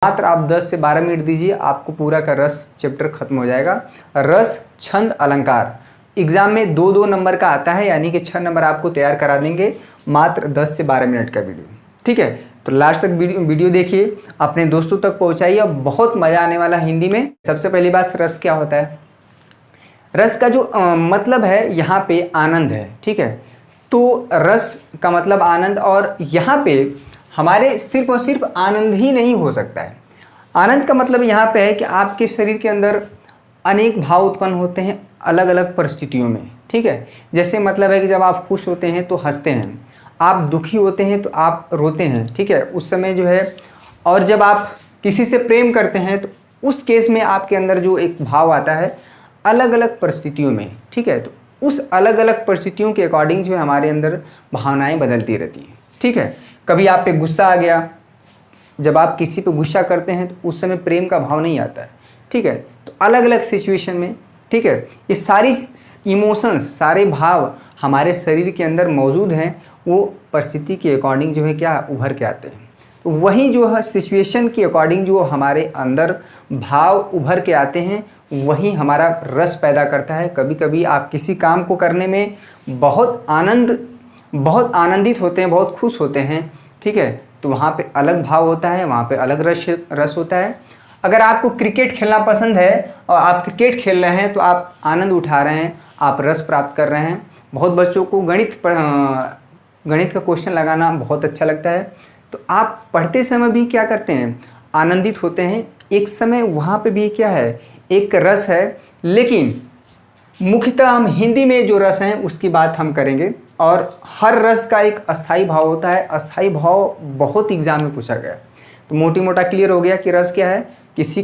मात्र आप 10 से 12 मिनट दीजिए, आपको पूरा का रस चैप्टर खत्म हो जाएगा। रस, छंद, अलंकार एग्जाम में 2-2 नंबर का आता है, यानी कि 6 नंबर आपको तैयार करा देंगे मात्र 10 से 12 मिनट का वीडियो। ठीक है, तो लास्ट तक वीडियो देखिए, अपने दोस्तों तक पहुंचाइए, बहुत मजा आने वाला हिंदी में। सबसे पहली बात, रस क्या होता है? रस का जो मतलब है यहाँ पे आनंद है। ठीक है, तो रस का मतलब आनंद, और यहाँ पे हमारे सिर्फ और सिर्फ आनंद ही नहीं हो सकता है। आनंद का मतलब यहाँ पे है कि आपके शरीर के अंदर अनेक भाव उत्पन्न होते हैं अलग अलग परिस्थितियों में। ठीक है, जैसे मतलब है कि जब आप खुश होते हैं तो हंसते हैं, आप दुखी होते हैं तो आप रोते हैं। ठीक है, उस समय जो है, और जब आप किसी से प्रेम करते हैं तो उस केस में आपके अंदर जो एक भाव आता है अलग अलग परिस्थितियों में। ठीक है, तो उस अलग अलग परिस्थितियों के अकॉर्डिंग जो है हमारे अंदर भावनाएं बदलती रहती हैं। ठीक है, कभी आप पे गुस्सा आ गया, जब आप किसी पे गुस्सा करते हैं तो उस समय प्रेम का भाव नहीं आता है। ठीक है, तो अलग अलग सिचुएशन में, ठीक है, ये सारी इमोशंस, सारे भाव हमारे शरीर के अंदर मौजूद हैं, वो परिस्थिति के अकॉर्डिंग जो है क्या उभर के आते हैं। तो वही जो है सिचुएशन के अकॉर्डिंग जो हमारे अंदर भाव उभर के आते हैं, वही हमारा रस पैदा करता है। कभी कभी आप किसी काम को करने में बहुत आनंदित होते हैं, बहुत खुश होते हैं। ठीक है, तो वहाँ पे अलग भाव होता है, वहाँ पे अलग रस होता है। अगर आपको क्रिकेट खेलना पसंद है और आप क्रिकेट खेल रहे हैं तो आप आनंद उठा रहे हैं, आप रस प्राप्त कर रहे हैं। बहुत बच्चों को गणित का क्वेश्चन लगाना बहुत अच्छा लगता है, तो आप पढ़ते समय भी क्या करते हैं, आनंदित होते हैं। एक समय वहाँ पे भी क्या है, एक रस है, लेकिन मुख्यतः हम हिंदी में जो रस हैं उसकी बात हम करेंगे। और हर रस का एक अस्थाई भाव होता है। अस्थाई भाव बहुत एग्जाम में पूछा गया, तो मोटी मोटा क्लियर हो गया कि रस क्या है। किसी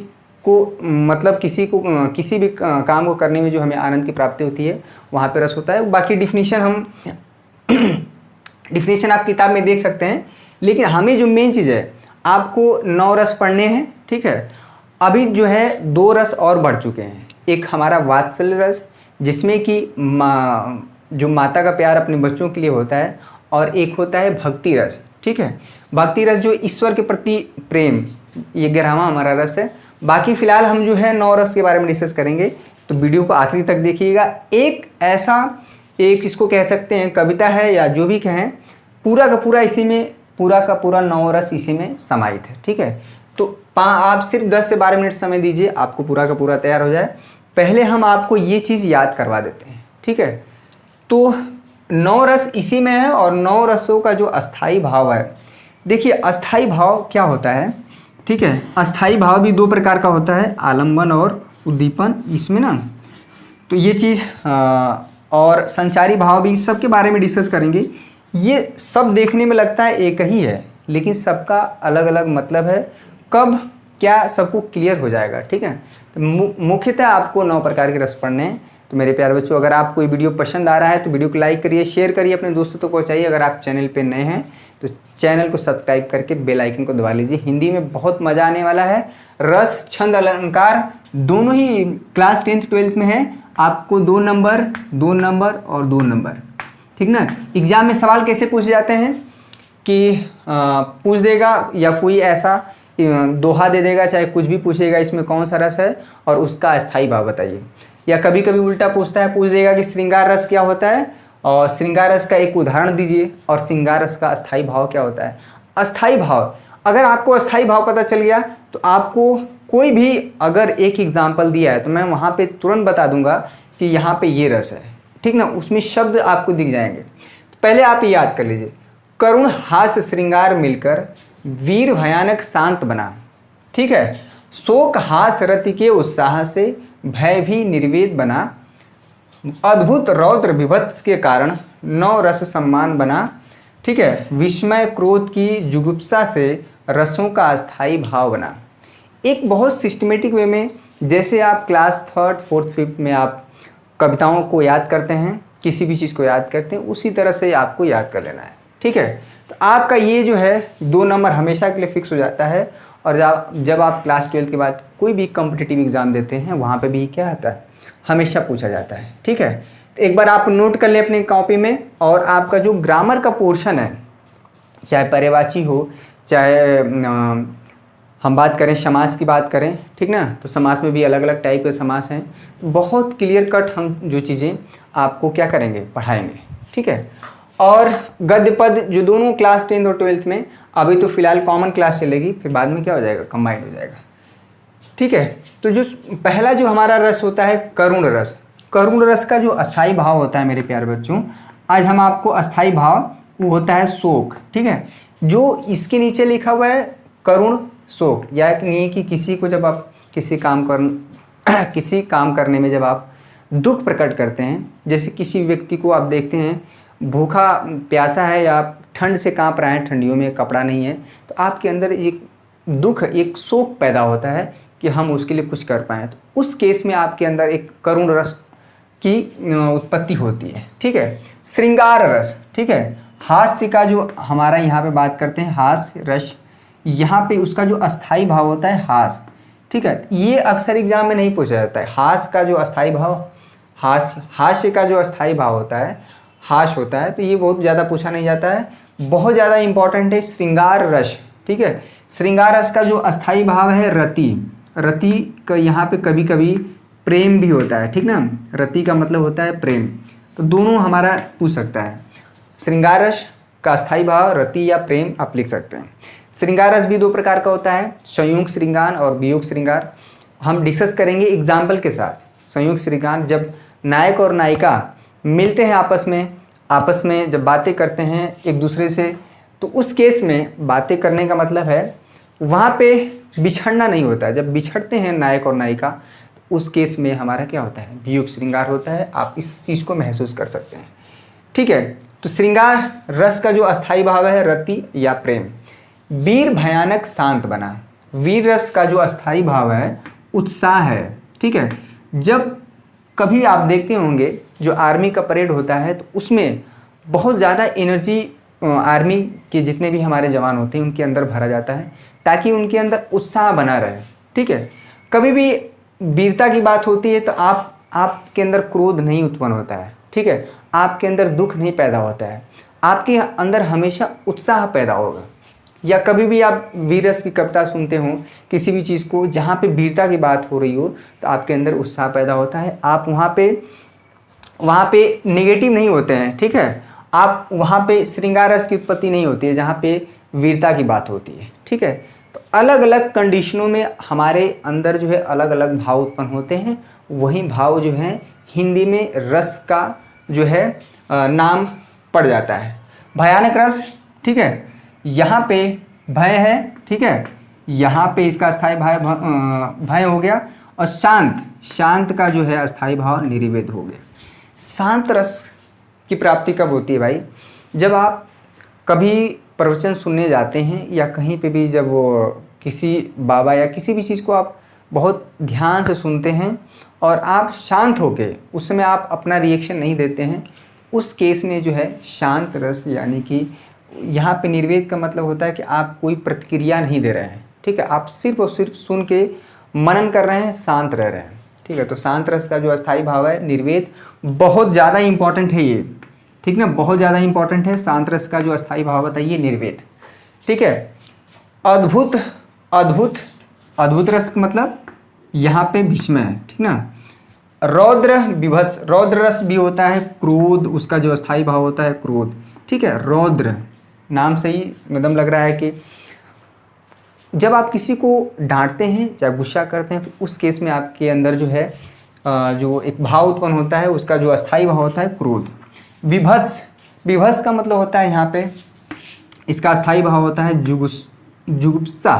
भी काम को करने में जो हमें आनंद की प्राप्ति होती है, वहाँ पे रस होता है। बाकी डिफिनीशन आप किताब में देख सकते हैं, लेकिन हमें जो मेन चीज़ है, आपको 9 रस पढ़ने हैं। ठीक है, अभी जो है 2 रस और बढ़ चुके हैं। एक हमारा वात्सल्य रस, जिसमें कि जो माता का प्यार अपने बच्चों के लिए होता है, और एक होता है भक्ति रस। ठीक है, भक्ति रस जो ईश्वर के प्रति प्रेम, ये 11वां हमारा रस है। बाकी फिलहाल हम जो है 9 रस के बारे में डिस्कस करेंगे, तो वीडियो को आखिरी तक देखिएगा। एक इसको कह सकते हैं कविता है या जो भी कहें, पूरा का पूरा इसी में, पूरा का पूरा 9 रस इसी में समाहित है। ठीक है, तो आप सिर्फ 10 से 12 मिनट समय दीजिए, आपको पूरा का पूरा तैयार हो जाए। पहले हम आपको ये चीज़ याद करवा देते हैं। ठीक है, तो 9 रस इसी में है, और 9 रसों का जो अस्थाई भाव है, देखिए अस्थाई भाव क्या होता है। ठीक है, अस्थाई भाव भी 2 प्रकार का होता है, आलंबन और उद्दीपन। इसमें ना तो ये चीज़ और संचारी भाव भी, सब के बारे में डिस्कस करेंगे। ये सब देखने में लगता है एक ही है, लेकिन सबका अलग अलग मतलब है। कब क्या सबको क्लियर हो जाएगा। ठीक है, तो मुख्यतः आपको 9 प्रकार के रस पढ़ने हैं। तो मेरे प्यारे बच्चों, अगर आपको ये वीडियो पसंद आ रहा है तो वीडियो को लाइक करिए, शेयर करिए, अपने दोस्तों तक पहुंचाइए। अगर आप चैनल पे नए हैं तो चैनल को सब्सक्राइब करके बेल आइकन को दबा लीजिए। हिंदी में बहुत मज़ा आने वाला है। रस, छंद, अलंकार दोनों ही क्लास 10th 12th में है। आपको 2 नंबर, 2 नंबर और 2 नंबर। ठीक ना। एग्जाम में सवाल कैसे पूछे जाते हैं कि पूछ देगा, या कोई ऐसा दोहा दे देगा, चाहे कुछ भी पूछेगा, इसमें कौन सा रस है और उसका अस्थाई भाव बताइए। या कभी कभी उल्टा पूछ देगा कि श्रृंगार रस क्या होता है, और श्रृंगार रस का एक उदाहरण दीजिए, और श्रृंगार रस का अस्थाई भाव क्या होता है। अस्थाई भाव, अगर आपको अस्थाई भाव पता चल गया तो आपको कोई भी अगर एक एग्जाम्पल दिया है तो मैं वहाँ पे तुरंत बता दूंगा कि यहाँ पे ये रस है। ठीक ना, उसमें शब्द आपको दिख जाएंगे। तो पहले आप याद कर लीजिए, करुण हास्य श्रृंगार मिलकर वीर भयानक शांत बना। ठीक है, शोक हास रति के उत्साह से भय भी निर्वेद बना। अद्भुत रौद्र विभत्स के कारण 9 रस सम्मान बना। ठीक है, विस्मय क्रोध की जुगुप्सा से रसों का अस्थाई भाव बना। एक बहुत सिस्टमेटिक वे में, जैसे आप क्लास 3rd 4th 5th में आप कविताओं को याद करते हैं, किसी भी चीज़ को याद करते हैं, उसी तरह से आपको याद कर लेना है। ठीक है, तो आपका ये जो है 2 नंबर हमेशा के लिए फिक्स हो जाता है। और जब आप क्लास 12th के बाद कोई भी कॉम्पिटिटिव एग्ज़ाम देते हैं, वहाँ पे भी क्या आता है, हमेशा पूछा जाता है। ठीक है, तो एक बार आप नोट कर लें अपनी कॉपी में। और आपका जो ग्रामर का पोर्शन है, चाहे पर्यायवाची हो, चाहे हम बात करें समास की बात करें, ठीक ना, तो समास में भी अलग अलग टाइप के समास हैं। तो बहुत क्लियर कट हम जो चीज़ें आपको क्या करेंगे, पढ़ाएंगे, ठीक है। और गद्य पद जो दोनों क्लास 10th और 12th में, अभी तो फिलहाल कॉमन क्लास चलेगी, फिर बाद में क्या हो जाएगा, कंबाइंड हो जाएगा, ठीक है। तो जो पहला जो हमारा रस होता है करुण रस, करुण रस का जो अस्थाई भाव होता है मेरे प्यारे बच्चों, आज हम आपको अस्थाई भाव वो होता है शोक, ठीक है। जो इसके नीचे लिखा हुआ है करुण शोक, या नहीं कि किसी को जब आप किसी काम करने में जब आप दुख प्रकट करते हैं, जैसे किसी व्यक्ति को आप देखते हैं भूखा प्यासा है या ठंड से कांप रहा है, ठंडियों में कपड़ा नहीं है, तो आपके अंदर एक दुख, एक शोक पैदा होता है कि हम उसके लिए कुछ कर पाएँ। तो उस केस में आपके अंदर एक करुण रस की उत्पत्ति होती है, ठीक है। श्रृंगार रस, ठीक है, हास्य का जो हमारा यहाँ पे बात करते हैं हास्य रस, यहाँ पे उसका जो अस्थाई भाव होता है हास, ठीक है। ये अक्सर एग्जाम में नहीं पूछा जाता है। हास का जो अस्थाई भाव, हास्य का जो अस्थाई भाव होता है हास होता है, तो ये बहुत ज़्यादा पूछा नहीं जाता है। बहुत ज़्यादा इंपॉर्टेंट है श्रृंगार रस, ठीक है। श्रृंगार रस का जो अस्थाई भाव है रति, रति का यहाँ पे कभी कभी प्रेम भी होता है, ठीक ना, रति का मतलब होता है प्रेम, तो दोनों हमारा पूछ सकता है। श्रृंगार रस का अस्थाई भाव रति या प्रेम आप लिख सकते हैं। श्रृंगार रस भी दो प्रकार का होता है, संयुक्त श्रृंगार और वियोग श्रृंगार। हम डिस्कस करेंगे एग्जाम्पल के साथ। संयुक्त श्रृंगार जब नायक और नायिका मिलते हैं आपस में जब बातें करते हैं एक दूसरे से, तो उस केस में बातें करने का मतलब है वहाँ पे बिछड़ना नहीं होता है। जब बिछड़ते हैं नायक और नायिका, उस केस में हमारा क्या होता है, वियोग श्रृंगार होता है। आप इस चीज़ को महसूस कर सकते हैं, ठीक है। तो श्रृंगार रस का जो अस्थाई भाव है रति या प्रेम। वीर भयानक शांत बना, वीर रस का जो अस्थाई भाव है उत्साह है, ठीक है। जब कभी आप देखते होंगे जो आर्मी का परेड होता है तो उसमें बहुत ज़्यादा एनर्जी आर्मी के जितने भी हमारे जवान होते हैं उनके अंदर भरा जाता है ताकि उनके अंदर उत्साह बना रहे, ठीक है। कभी भी वीरता की बात होती है तो आपके अंदर क्रोध नहीं उत्पन्न होता है, ठीक है। आपके अंदर दुख नहीं पैदा होता है, आपके अंदर हमेशा उत्साह पैदा होगा। या कभी भी आप वीर रस की कविता सुनते हो, किसी भी चीज़ को जहाँ पे वीरता की बात हो रही हो तो आपके अंदर उत्साह पैदा होता है। आप वहाँ पे नेगेटिव नहीं होते हैं, ठीक है। आप वहाँ पे श्रृंगार रस की उत्पत्ति नहीं होती है जहाँ पे वीरता की बात होती है, ठीक है। तो अलग अलग कंडीशनों में हमारे अंदर जो है अलग अलग भाव उत्पन्न होते हैं। वही भाव जो है हिंदी में रस का जो है नाम पड़ जाता है। भयानक रस, ठीक है, यहाँ पे भय है, ठीक है, यहाँ पे इसका अस्थाई भाव भय हो गया। और शांत का जो है अस्थाई भाव निर्वेद हो गया। शांत रस की प्राप्ति कब होती है भाई, जब आप कभी प्रवचन सुनने जाते हैं या कहीं पे भी जब वो किसी बाबा या किसी भी चीज़ को आप बहुत ध्यान से सुनते हैं और आप शांत होके उस समय आप अपना रिएक्शन नहीं देते हैं, उस केस में जो है शांत रस, यानी कि यहाँ पे निर्वेद का मतलब होता है कि आप कोई प्रतिक्रिया नहीं दे रहे हैं, ठीक है। आप सिर्फ और सिर्फ सुन के मनन कर रहे हैं, शांत रह रहे हैं, ठीक है। तो शांत रस का जो अस्थाई भाव है निर्वेद, बहुत ज़्यादा इंपॉर्टेंट है ये, ठीक ना, बहुत ज़्यादा इंपॉर्टेंट है। शांत रस का जो अस्थाई भाव बताइए निर्वेद, ठीक है। अद्भुत रस का मतलब यहाँ पे भीष्म है, ठीक ना। रौद्र विभस, रौद्र रस भी होता है क्रोध, उसका जो अस्थाई भाव होता है क्रोध, ठीक है। रौद्र नाम से ही एकदम लग रहा है कि जब आप किसी को डांटते हैं चाहे गुस्सा करते हैं तो उस केस में आपके अंदर जो है जो एक भाव उत्पन्न होता है उसका जो अस्थाई भाव होता है क्रोध। विभत्स का मतलब होता है यहाँ पे इसका अस्थाई भाव होता है जुगुप्सा,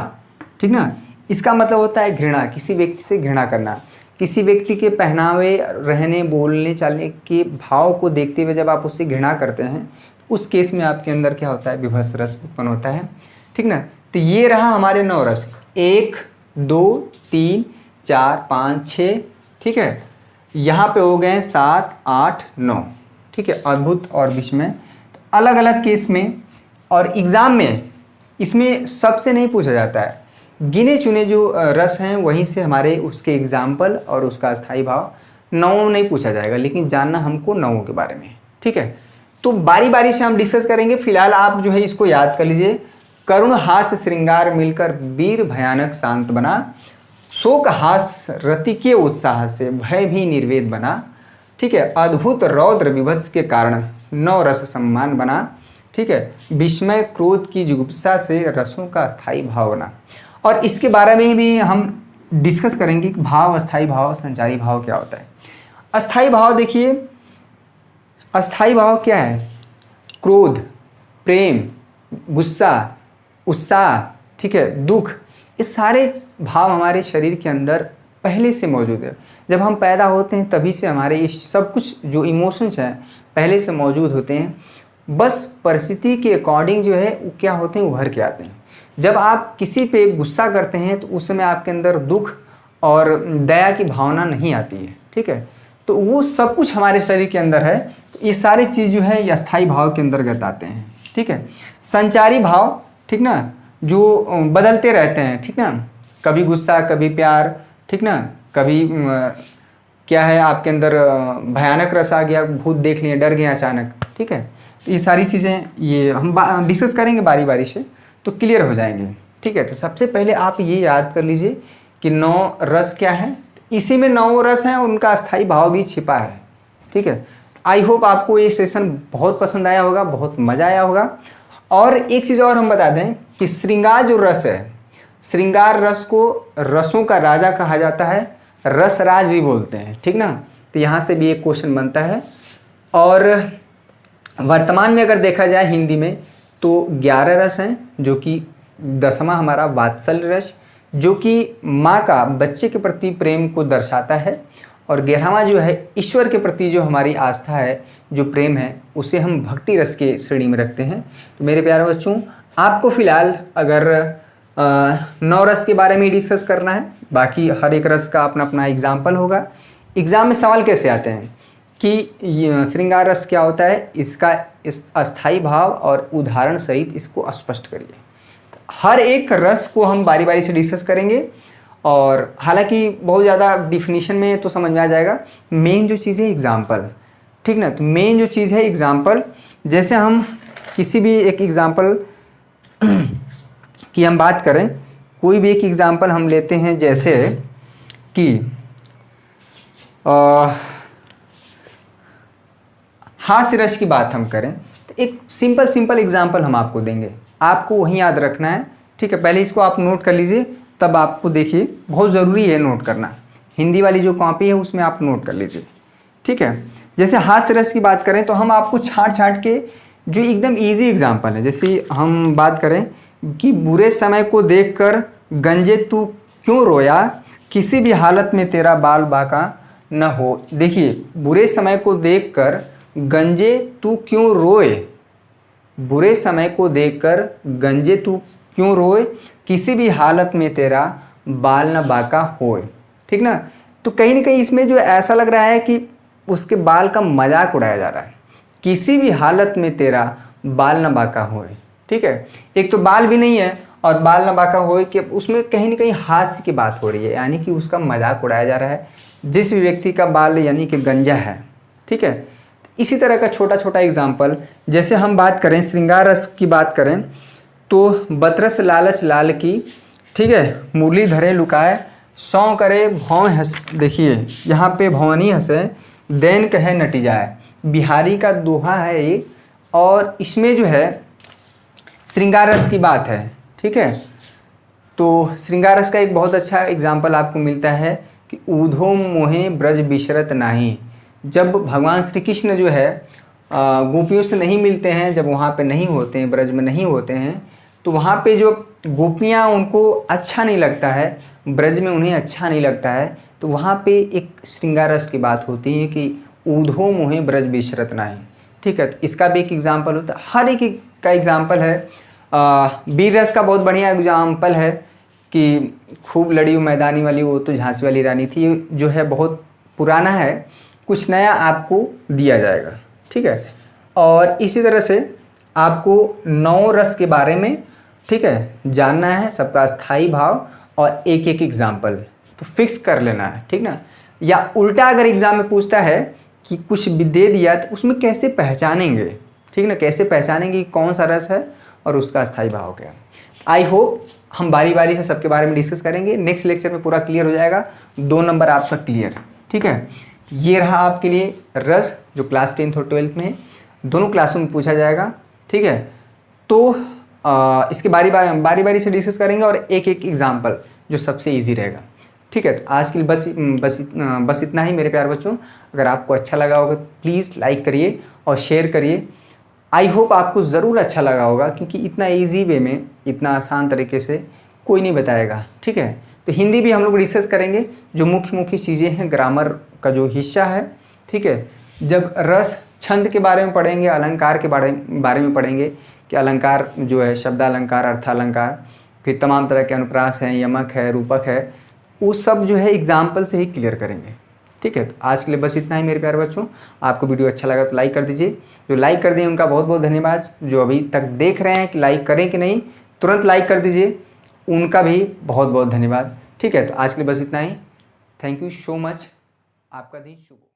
ठीक ना। इसका मतलब होता है घृणा, किसी व्यक्ति से घृणा करना, किसी व्यक्ति के पहनावे, रहने, बोलने चालने के भाव को देखते हुए जब आप उससे घृणा करते हैं उस केस में आपके अंदर क्या होता है, विभत्स रस उत्पन्न होता है, ठीक ना। तो ये रहा हमारे 9 रस, 1 2 3 4 5 6, ठीक है। यहाँ पे हो गए 7 8 9, ठीक है, अद्भुत और विस्मय। तो अलग अलग केस में और एग्ज़ाम में इसमें सबसे नहीं पूछा जाता है, गिने चुने जो रस हैं वहीं से हमारे उसके एग्जाम्पल और उसका अस्थाई भाव 9 नहीं पूछा जाएगा, लेकिन जानना हमको 9 के बारे में, ठीक है। तो बारी बारी से हम डिस्कस करेंगे। फिलहाल आप जो है इसको याद कर लीजिए, करुण हास्य श्रृंगार मिलकर वीर भयानक शांत बना, शोक हास रति के उत्साह से भय भी निर्वेद बना। ठीक है, अद्भुत रौद्र विभत्स के कारण नौ रस सम्मान बना। ठीक है, विस्मय क्रोध की जुगुप्सा से रसों का अस्थाई भाव बना। और इसके बारे में भी हम डिस्कस करेंगे कि भाव, अस्थाई भाव, संचारी भाव क्या होता है। अस्थाई भाव देखिए, अस्थाई भाव क्या है? क्रोध, प्रेम, गुस्सा, उत्साह, ठीक है, दुख, ये सारे भाव हमारे शरीर के अंदर पहले से मौजूद है। जब हम पैदा होते हैं तभी से हमारे ये सब कुछ जो इमोशंस हैं पहले से मौजूद होते हैं। बस परिस्थिति के अकॉर्डिंग जो है वो क्या होते हैं, उभर के आते हैं। जब आप किसी पे गुस्सा करते हैं तो उस समय आपके अंदर दुख और दया की भावना नहीं आती है। ठीक है, तो वो सब कुछ हमारे शरीर के अंदर है। तो ये सारी चीज़ जो है ये अस्थाई भाव के अंतर्गत आते हैं। ठीक है, संचारी भाव, ठीक ना, जो बदलते रहते हैं। ठीक ना, कभी गुस्सा, कभी प्यार, ठीक ना, कभी क्या है आपके अंदर भयानक रस आ गया, भूत देख लिए, डर गए अचानक। ठीक है, तो ये सारी चीज़ें ये हम डिस्कस करेंगे बारी बारी से, तो क्लियर हो जाएंगे। ठीक है, तो सबसे पहले आप ये याद कर लीजिए कि 9 रस क्या है। इसी में 9 रस हैं, उनका अस्थाई भाव भी छिपा है। ठीक है, आई होप आपको ये सेशन बहुत पसंद आया होगा, बहुत मज़ा आया होगा। और एक चीज़ और हम बता दें कि श्रृंगार जो रस है, श्रृंगार रस को रसों का राजा कहा जाता है, रसराज भी बोलते हैं। ठीक ना, तो यहाँ से भी एक क्वेश्चन बनता है। और वर्तमान में अगर देखा जाए हिंदी में तो 11 रस हैं, जो कि 10वां हमारा वात्सल्य रस, जो कि माँ का बच्चे के प्रति प्रेम को दर्शाता है। और 11वां जो है ईश्वर के प्रति जो हमारी आस्था है, जो प्रेम है, उसे हम भक्ति रस के श्रेणी में रखते हैं। तो मेरे प्यारे बच्चों, आपको फिलहाल अगर 9 रस के बारे में डिस्कस करना है, बाकी हर एक रस का अपना अपना एग्जाम्पल होगा। एग्ज़ाम में सवाल कैसे आते हैं कि श्रृंगार रस क्या होता है, इसका अस्थाई भाव और उदाहरण सहित इसको स्पष्ट करिए। हर एक रस को हम बारी बारी से डिस्कस करेंगे। और हालांकि बहुत ज़्यादा डिफिनीशन में तो समझ में आ जाएगा, मेन जो चीज़ है एग्जाम्पल। ठीक ना, तो मेन जो चीज़ है एग्जाम्पल। जैसे हम किसी भी एक एग्जाम्पल की हम बात करें, कोई भी एक एग्जाम्पल हम लेते हैं, जैसे कि हास्य रस की बात हम करें, तो एक सिंपल एग्जाम्पल हम आपको देंगे, आपको वही याद रखना है। ठीक है, पहले इसको आप नोट कर लीजिए, तब आपको देखिए बहुत ज़रूरी है नोट करना। हिंदी वाली जो कॉपी है उसमें आप नोट कर लीजिए। ठीक है, जैसे हास्य रस की बात करें तो हम आपको छाट के जो एकदम इजी एग्जाम्पल है, जैसे हम बात करें कि बुरे समय को देखकर गंजे तू क्यों रोया, किसी भी हालत में तेरा बाल बाका न हो। देखिए, बुरे समय को देखकर गंजे तू क्यों रोए, बुरे समय को देखकर गंजे तू क्यों रोए, किसी भी हालत में तेरा बाल न बाका होए। ठीक ना, तो कहीं ना कहीं इसमें जो ऐसा लग रहा है कि उसके बाल का मजाक उड़ाया जा रहा है, किसी भी हालत में तेरा बाल न बाका होए। ठीक है, एक तो बाल भी नहीं है और बाल न बाका होए, कि उसमें कहीं ना कहीं हास्य की बात हो रही है, यानी कि उसका मजाक उड़ाया जा रहा है जिस भी व्यक्ति का बाल यानी कि गंजा है। ठीक है, इसी तरह का छोटा छोटा एग्जाम्पल, जैसे हम बात करें श्रृंगार रस की बात करें तो बतरस लालच लाल की, ठीक है, मुरली धरे लुकाए, सौ करे भौं हंस। देखिए यहाँ पे भौनी हंसे, दैन कहे नटी जाए, बिहारी का दोहा है ये। और इसमें जो है श्रृंगार रस की बात है। ठीक है, तो श्रृंगार रस का एक बहुत अच्छा एग्जाम्पल आपको मिलता है कि ऊधो मोहे ब्रज बिशरत नाही। जब भगवान श्री कृष्ण जो है गोपियों से नहीं मिलते हैं, जब वहाँ पे नहीं होते हैं, ब्रज में नहीं होते हैं, तो वहाँ पे जो गोपियाँ उनको अच्छा नहीं लगता है, ब्रज में उन्हें अच्छा नहीं लगता है, तो वहाँ पे एक श्रृंगार रस की बात होती है कि ऊधो मोहे ब्रज बिशरत नाही। ठीक है, तो इसका भी एक एग्जाम्पल होता है, हर एक का एग्जाम्पल है। वीर रस का बहुत बढ़िया एग्जाम्पल है कि खूब लड़ी मैदानी वाली वो तो झांसी वाली रानी थी, जो है बहुत पुराना है, कुछ नया आपको दिया जाएगा। ठीक है, और इसी तरह से आपको 9 रस के बारे में, ठीक है, जानना है, सबका स्थायी भाव और एक एक एग्जाम्पल तो फिक्स कर लेना है। ठीक ना, या उल्टा अगर एग्जाम में पूछता है कि कुछ भी दे दिया तो उसमें कैसे पहचानेंगे। ठीक ना, कैसे पहचानेंगे कौन सा रस है और उसका अस्थायी भाव क्या है। आई होप हम बारी बारी से सबके बारे में डिस्कस करेंगे। नेक्स्ट लेक्चर में पूरा क्लियर हो जाएगा, 2 नंबर आपका क्लियर। ठीक है, ये रहा आपके लिए रस जो क्लास 10th और 12th में है, दोनों क्लासों में पूछा जाएगा। ठीक है, तो इसके बारी बारी से डिस्कस करेंगे और एक एक एग्जाम्पल जो सबसे ईजी रहेगा। ठीक है, तो आज के लिए बस इतना ही मेरे प्यारे बच्चों। अगर आपको अच्छा लगा होगा प्लीज़ लाइक करिए और शेयर करिए। आई होप आपको ज़रूर अच्छा लगा होगा, क्योंकि इतना इजी वे में, इतना आसान तरीके से कोई नहीं बताएगा। ठीक है, तो हिंदी भी हम लोग डिस्कस करेंगे, जो मुख्य मुख्य चीज़ें हैं, ग्रामर का जो हिस्सा है। ठीक है, जब रस छंद के बारे में पढ़ेंगे, अलंकार के बारे में पढ़ेंगे कि अलंकार जो है शब्दालंकार, अर्थालंकार, फिर तमाम तरह के अनुप्रास हैं, यमक है, रूपक है, वो सब जो है एग्जाम्पल से ही क्लियर करेंगे। ठीक है, तो आज के लिए बस इतना ही मेरे प्यारे बच्चों। आपको वीडियो अच्छा लगा तो लाइक कर दीजिए। जो लाइक कर दिए उनका बहुत बहुत धन्यवाद। जो अभी तक देख रहे हैं कि लाइक करें कि नहीं, तुरंत लाइक कर दीजिए, उनका भी बहुत बहुत धन्यवाद। ठीक है, तो आज के लिए बस इतना ही। Thank you so much. आपका दिन शुभ हो।